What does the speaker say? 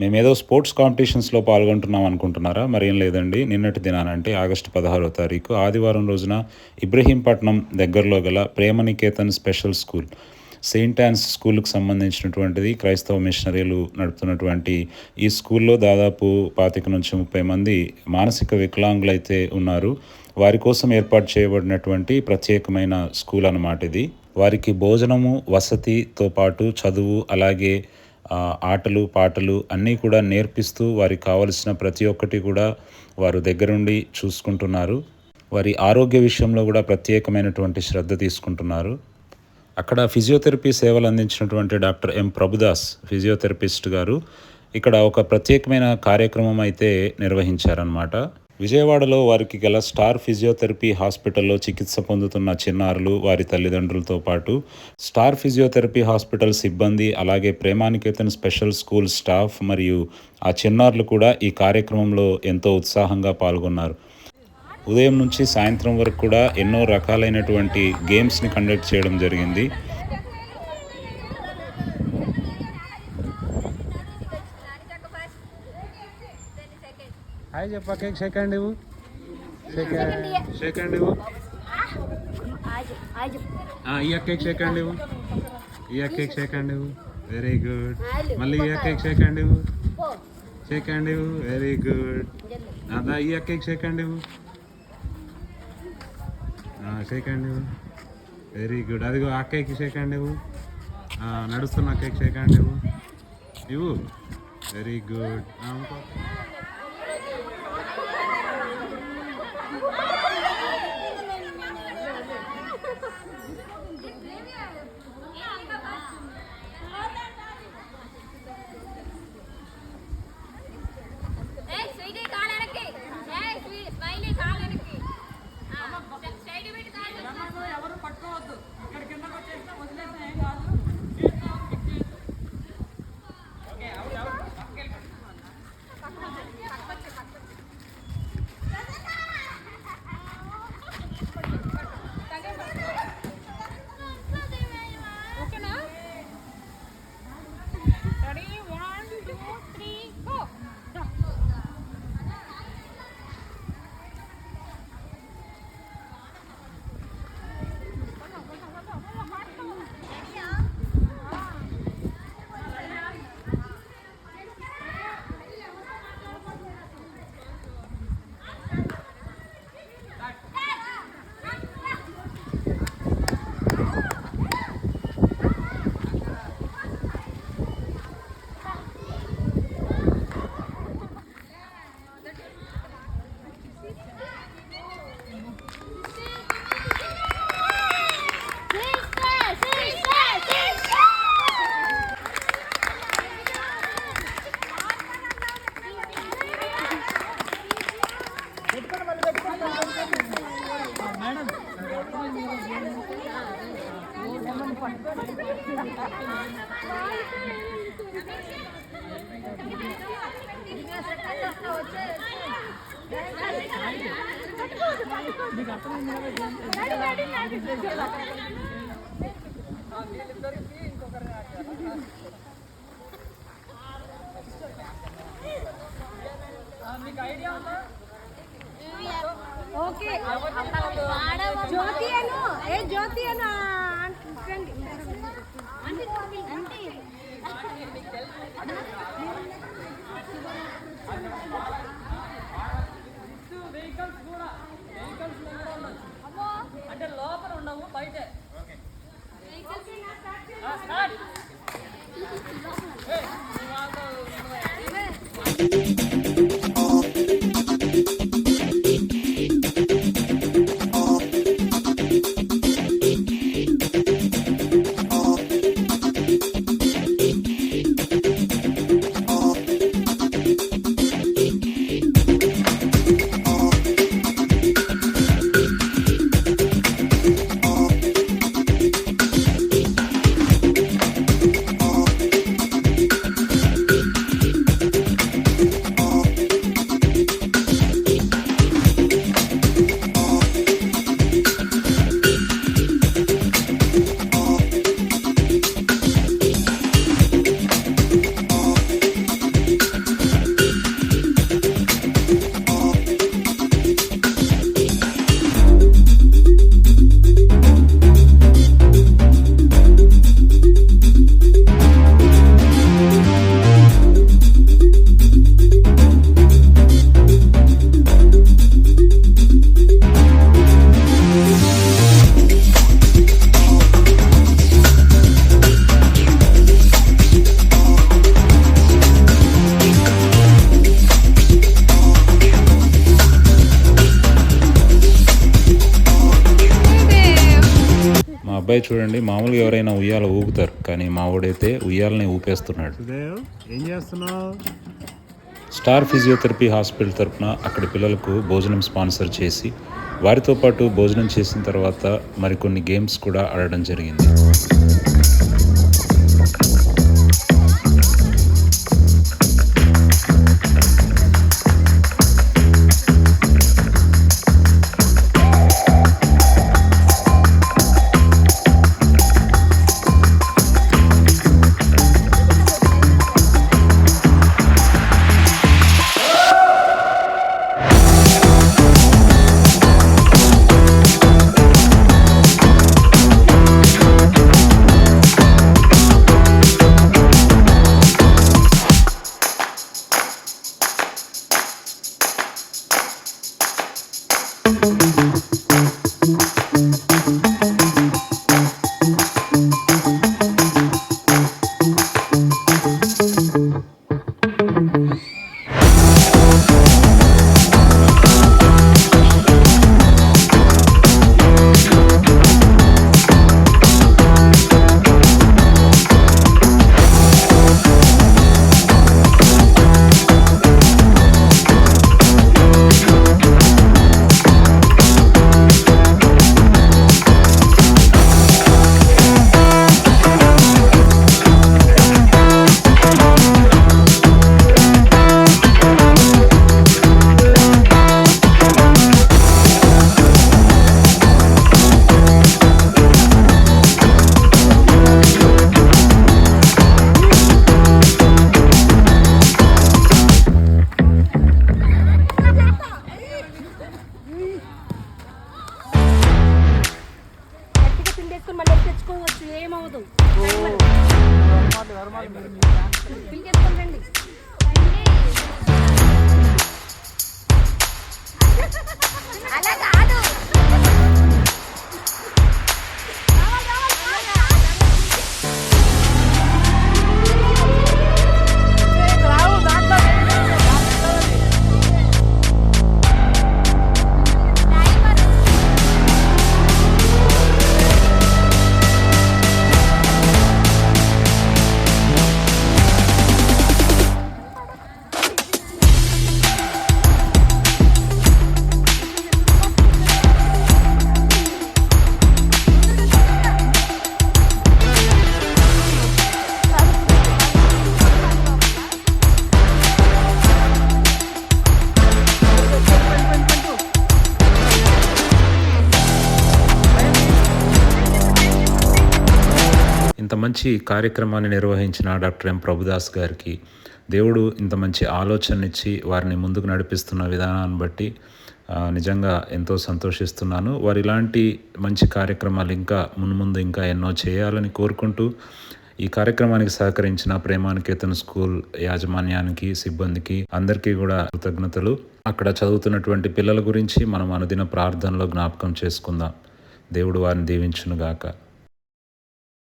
మేమేదో స్పోర్ట్స్ కాంపిటీషన్స్‌లో పాల్గొంటున్నాం అనుకుంటున్నారా? మరేం లేదండి. నిన్నటి దినాన అంటే ఆగస్టు 16వ తారీఖు ఆదివారం రోజున ఇబ్రహీంపట్నం దగ్గరలో గల ప్రేమనికేతన్ స్పెషల్ స్కూల్, సెయింట్ యాన్స్ స్కూలుకు సంబంధించినటువంటిది. క్రైస్తవ మిషనరీలు నడుపుతున్నటువంటి ఈ స్కూల్‌లో దాదాపు 25-30 మంది మానసిక వికలాంగులైతే ఉన్నారు. వారి కోసం ఏర్పాటు చేయబడినటువంటి ప్రత్యేకమైన స్కూల్ అన్నమాట ఇది. వారికి భోజనము, వసతితో పాటు చదువు, అలాగే ఆటలు, పాటలు అన్నీ కూడా నేర్పిస్తూ వారికి కావలసిన ప్రతి ఒక్కటి కూడా వారు దగ్గరుండి చూసుకుంటున్నారు. వారి ఆరోగ్య విషయంలో కూడా ప్రత్యేకమైనటువంటి శ్రద్ధ తీసుకుంటున్నారు. అక్కడ ఫిజియోథెరపీ సేవలు అందించినటువంటి డాక్టర్ ఎం ప్రభుదాస్ ఫిజియోథెరపిస్ట్ గారు ఇక్కడ ఒక ప్రత్యేకమైన కార్యక్రమం అయితే నిర్వహించారనమాట. విజయవాడలో వారికి గల స్టార్ ఫిజియోథెరపీ హాస్పిటల్లో చికిత్స పొందుతున్న చిన్నారులు, వారి తల్లిదండ్రులతో పాటు స్టార్ ఫిజియోథెరపీ హాస్పిటల్ సిబ్బంది, అలాగే ప్రేమానికేతన్ స్పెషల్ స్కూల్ స్టాఫ్ మరియు ఆ చిన్నారులు కూడా ఈ కార్యక్రమంలో ఎంతో ఉత్సాహంగా పాల్గొన్నారు. ఉదయం నుంచి సాయంత్రం వరకు కూడా ఎన్నో రకాలైనటువంటి గేమ్స్ని కండక్ట్ చేయడం జరిగింది. హాయ్ చెప్పా, కేక్ షేక్ హ్యాండ్ ఇవ్వు, షేక్ హ్యాండ్ ఇవ్వు, ఇయ్య కేక్ షేక్ హ్యాండ్ ఇవ్వు, ఇయ్య కేక్ షేక్ హ్యాండ్ ఇవ్వు, వెరీ గుడ్. మళ్ళీ ఇయ్య కేక్ షేక్ హ్యాండ్ ఇవ్వు, షేక్ హ్యాండ్ ఇవ్వు, వెరీ గుడ్. అదా ఇయ్య కేక్ షేక్ హ్యాండ్ ఇవ్వు, షేక్ హ్యాండ్ ఇవ్వు, వెరీ గుడ్. అదిగో ఆ కేక్ షేక్ హ్యాండ్ ఇవ్వు, నడుస్తున్న కేక్ షేక్ హ్యాండ్ ఇవ్వు, ఇవ్వు, వెరీ గుడ్. ఇంకో ఓకే జ్యోతి అను జ్యోతి అను అంటే లోపల ఉండవు, బయటే. అబ్బాయి చూడండి, మామూలుగా ఎవరైనా ఉయ్యాల ఊగుతారు, కానీ మా వాడైతే ఉయ్యాలని ఊపేస్తున్నాడు. సుదేవ్ ఏం చేస్తున్నావు? స్టార్ ఫిజియోథెరపీ హాస్పిటల్ తరపున అక్కడి పిల్లలకు భోజనం స్పాన్సర్ చేసి వారితో పాటు భోజనం చేసిన తర్వాత మరికొన్ని గేమ్స్ కూడా ఆడడం జరిగింది. గట్టిగా పిండేసుకొని మళ్ళీ తెచ్చుకోవచ్చు, ఏమవదు. పిలిచేసుకొని రండి. అలా కాదు. ఇంత మంచి కార్యక్రమాన్ని నిర్వహించిన డాక్టర్ ఎం ప్రభుదాస్ గారికి దేవుడు ఇంత మంచి ఆలోచననిచ్చి వారిని ముందుకు నడిపిస్తున్న విధానాన్ని బట్టి నిజంగా ఎంతో సంతోషిస్తున్నాను. వారు ఇలాంటి మంచి కార్యక్రమాలు ఇంకా మున్ముందు ఇంకా ఎన్నో చేయాలని కోరుకుంటూ ఈ కార్యక్రమానికి సహకరించిన ప్రేమానికేతన్ స్కూల్ యాజమాన్యానికి, సిబ్బందికి అందరికీ కూడా కృతజ్ఞతలు. అక్కడ చదువుతున్నటువంటి పిల్లల గురించి మనం అనుదిన ప్రార్థనలో జ్ఞాపకం చేసుకుందాం. దేవుడు వారిని దీవించునుగాక.